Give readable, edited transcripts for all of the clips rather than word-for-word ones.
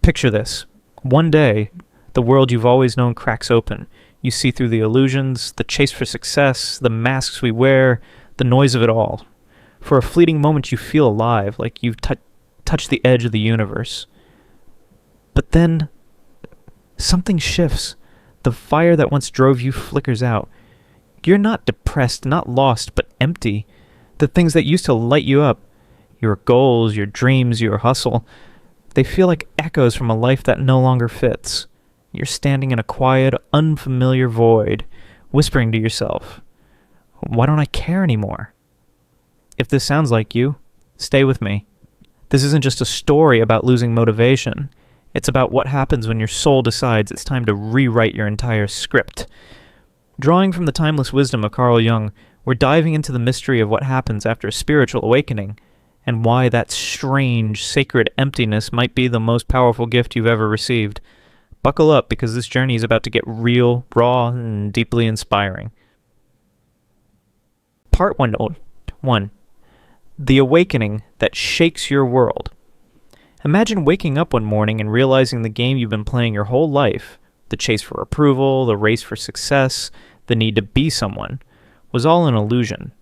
Picture this. One day, the world you've always known cracks open. You see through the illusions, the chase for success, the masks we wear, the noise of it all. For a fleeting moment you feel alive, like you've touched the edge of the universe. But then, something shifts. The fire that once drove you flickers out. You're not depressed, not lost, but empty. The things that used to light you up, your goals, your dreams, your hustle, they feel like echoes from a life that no longer fits. You're standing in a quiet, unfamiliar void, whispering to yourself, why don't I care anymore? If this sounds like you, stay with me. This isn't just a story about losing motivation. It's about what happens when your soul decides it's time to rewrite your entire script. Drawing from the timeless wisdom of Carl Jung, we're diving into the mystery of what happens after a spiritual awakening, and why that strange, sacred emptiness might be the most powerful gift you've ever received. Buckle up, because this journey is about to get real, raw, and deeply inspiring. Part 1. The awakening that shakes your world. Imagine waking up one morning and realizing the game you've been playing your whole life, the chase for approval, the race for success, the need to be someone, was all an illusion.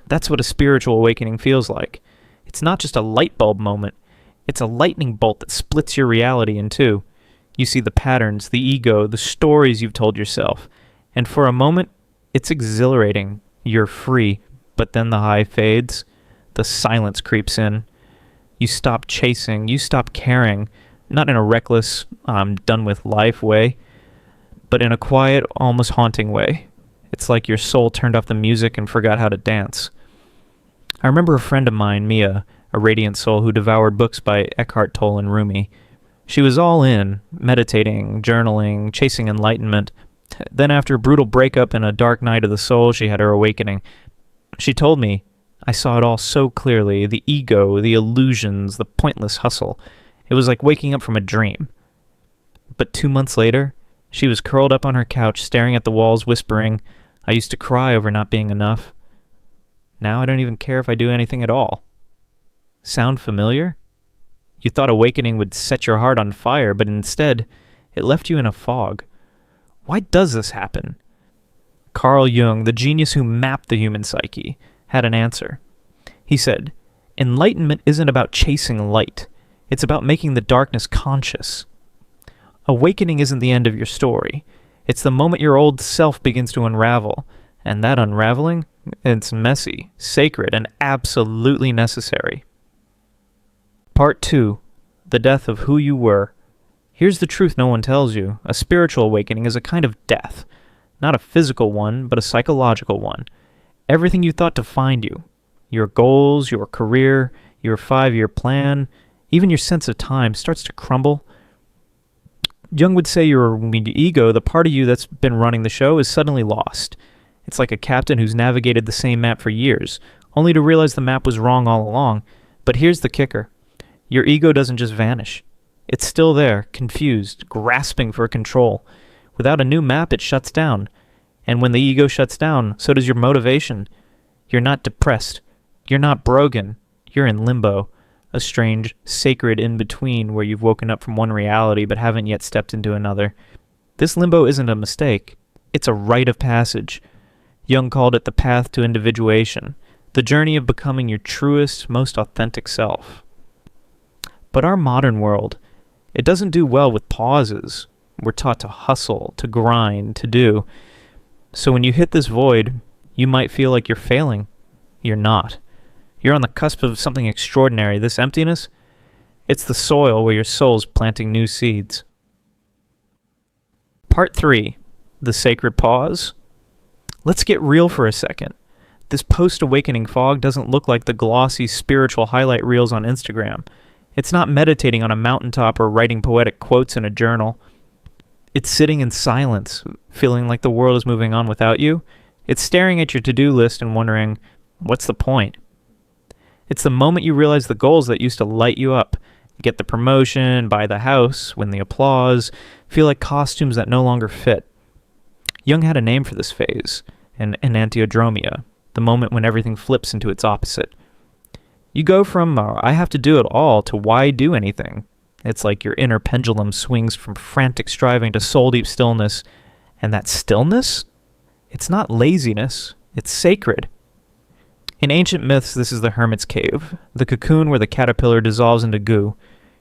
That's what a spiritual awakening feels like. It's not just a light bulb moment, it's a lightning bolt that splits your reality in two. You see the patterns, the ego, the stories you've told yourself, and for a moment, it's exhilarating. You're free, but then the high fades, the silence creeps in. You stop chasing, you stop caring, not in a reckless, I'm done with life way, but in a quiet, almost haunting way. It's like your soul turned off the music and forgot how to dance. I remember a friend of mine, Mia, a radiant soul who devoured books by Eckhart Tolle and Rumi. She was all in, meditating, journaling, chasing enlightenment. Then after a brutal breakup and a dark night of the soul, she had her awakening. She told me, I saw it all so clearly, the ego, the illusions, the pointless hustle. It was like waking up from a dream. But 2 months later, she was curled up on her couch, staring at the walls, whispering, I used to cry over not being enough. Now I don't even care if I do anything at all. Sound familiar? You thought awakening would set your heart on fire, but instead, it left you in a fog. Why does this happen? Carl Jung, the genius who mapped the human psyche, had an answer. He said, enlightenment isn't about chasing light. It's about making the darkness conscious. Awakening isn't the end of your story. It's the moment your old self begins to unravel. And that unraveling, it's messy, sacred, and absolutely necessary. Part 2. The death of who you were. Here's the truth no one tells you. A spiritual awakening is a kind of death. Not a physical one, but a psychological one. Everything you thought defined you. Your goals, your career, your 5-year plan, even your sense of time starts to crumble. Jung would say your ego, the part of you that's been running the show, is suddenly lost. It's like a captain who's navigated the same map for years, only to realize the map was wrong all along. But here's the kicker. Your ego doesn't just vanish. It's still there, confused, grasping for control. Without a new map, it shuts down. And when the ego shuts down, so does your motivation. You're not depressed. You're not broken. You're in limbo. A strange, sacred in-between where you've woken up from one reality but haven't yet stepped into another. This limbo isn't a mistake. It's a rite of passage. Jung called it the path to individuation, the journey of becoming your truest, most authentic self. But our modern world, it doesn't do well with pauses. We're taught to hustle, to grind, to do. So when you hit this void, you might feel like you're failing. You're not. You're on the cusp of something extraordinary. This emptiness, it's the soil where your soul's planting new seeds. Part 3. The sacred pause. Let's get real for a second. This post-awakening fog doesn't look like the glossy spiritual highlight reels on Instagram. It's not meditating on a mountaintop or writing poetic quotes in a journal. It's sitting in silence, feeling like the world is moving on without you. It's staring at your to-do list and wondering, what's the point? It's the moment you realize the goals that used to light you up. Get the promotion, buy the house, win the applause, feel like costumes that no longer fit. Jung had a name for this phase, an enantiodromia, the moment when everything flips into its opposite. You go from, I have to do it all, to why do anything? It's like your inner pendulum swings from frantic striving to soul-deep stillness. And that stillness? It's not laziness. It's sacred. In ancient myths, this is the hermit's cave, the cocoon where the caterpillar dissolves into goo.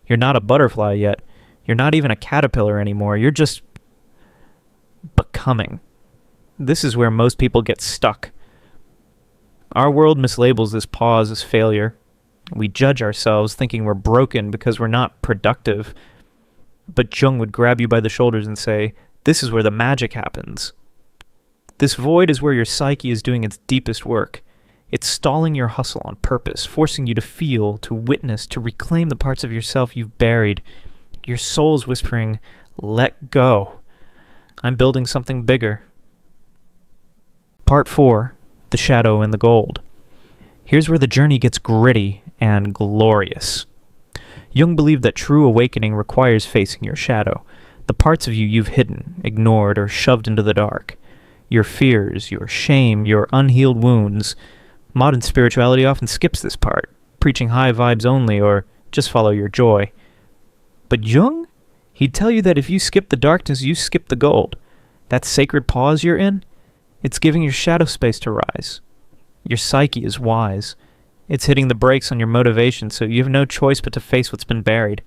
You're not a butterfly yet. You're not even a caterpillar anymore. You're just becoming. This is where most people get stuck. Our world mislabels this pause as failure. We judge ourselves thinking we're broken because we're not productive. But Jung would grab you by the shoulders and say, this is where the magic happens. This void is where your psyche is doing its deepest work. It's stalling your hustle on purpose, forcing you to feel, to witness, to reclaim the parts of yourself you've buried. Your soul's whispering, let go. I'm building something bigger. Part 4, The Shadow and the Gold. Here's where the journey gets gritty and glorious. Jung believed that true awakening requires facing your shadow, the parts of you you've hidden, ignored, or shoved into the dark. Your fears, your shame, your unhealed wounds. Modern spirituality often skips this part, preaching high vibes only or just follow your joy. But Jung? He'd tell you that if you skip the darkness, you skip the gold. That sacred pause you're in, it's giving your shadow space to rise. Your psyche is wise. It's hitting the brakes on your motivation, so you have no choice but to face what's been buried.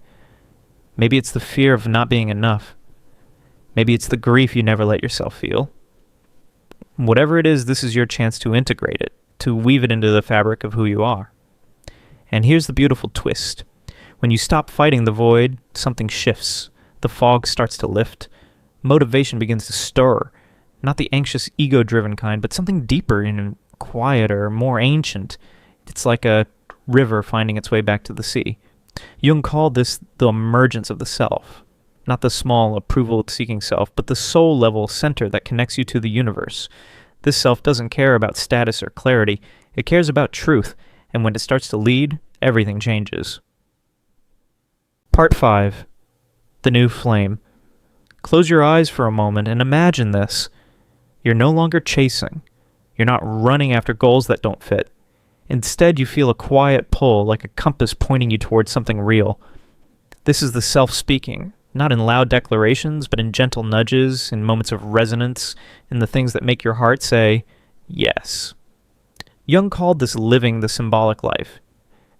Maybe it's the fear of not being enough. Maybe it's the grief you never let yourself feel. Whatever it is, this is your chance to integrate it, to weave it into the fabric of who you are. And here's the beautiful twist. When you stop fighting the void, something shifts. The fog starts to lift. Motivation begins to stir. Not the anxious, ego-driven kind, but something deeper and quieter, more ancient. It's like a river finding its way back to the sea. Jung called this the emergence of the self. Not the small, approval-seeking self, but the soul-level center that connects you to the universe. This self doesn't care about status or clarity. It cares about truth, and when it starts to lead, everything changes. Part 5. The New Flame. Close your eyes for a moment and imagine this. You're no longer chasing. You're not running after goals that don't fit. Instead, you feel a quiet pull, like a compass pointing you towards something real. This is the self speaking, not in loud declarations, but in gentle nudges, in moments of resonance, in the things that make your heart say, yes. Jung called this living the symbolic life.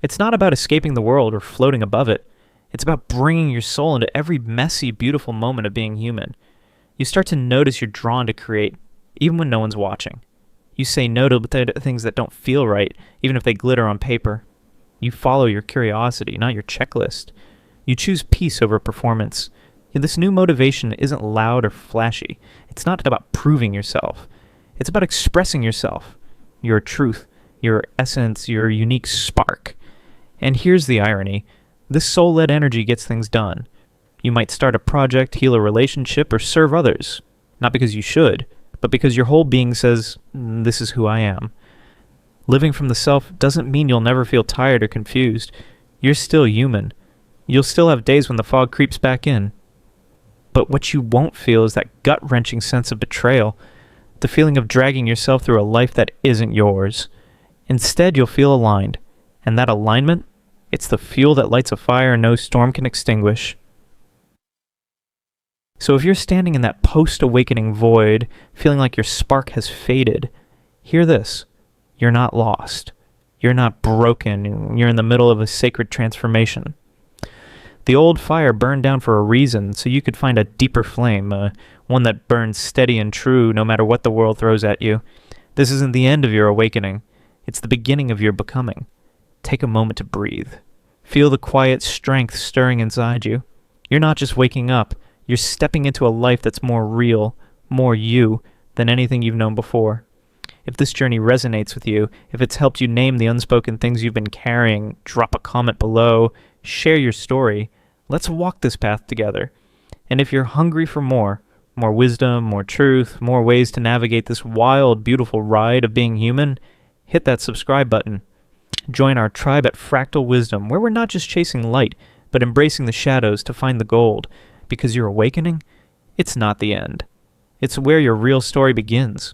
It's not about escaping the world or floating above it. It's about bringing your soul into every messy, beautiful moment of being human. You start to notice you're drawn to create, even when no one's watching. You say no to things that don't feel right, even if they glitter on paper. You follow your curiosity, not your checklist. You choose peace over performance. This new motivation isn't loud or flashy. It's not about proving yourself. It's about expressing yourself, your truth, your essence, your unique spark. And here's the irony. This soul-led energy gets things done. You might start a project, heal a relationship, or serve others. Not because you should, but because your whole being says, this is who I am. Living from the self doesn't mean you'll never feel tired or confused. You're still human. You'll still have days when the fog creeps back in. But what you won't feel is that gut-wrenching sense of betrayal, the feeling of dragging yourself through a life that isn't yours. Instead, you'll feel aligned. And that alignment, it's the fuel that lights a fire no storm can extinguish. So if you're standing in that post-awakening void, feeling like your spark has faded, hear this. You're not lost. You're not broken. You're in the middle of a sacred transformation. The old fire burned down for a reason, so you could find a deeper flame, one that burns steady and true no matter what the world throws at you. This isn't the end of your awakening. It's the beginning of your becoming. Take a moment to breathe. Feel the quiet strength stirring inside you. You're not just waking up. You're stepping into a life that's more real, more you, than anything you've known before. If this journey resonates with you, if it's helped you name the unspoken things you've been carrying, drop a comment below, share your story. Let's walk this path together. And if you're hungry for more wisdom, more truth, more ways to navigate this wild, beautiful ride of being human, hit that subscribe button. Join our tribe at Fractal Wisdom, where we're not just chasing light, but embracing the shadows to find the gold. Because your awakening, it's not the end. It's where your real story begins.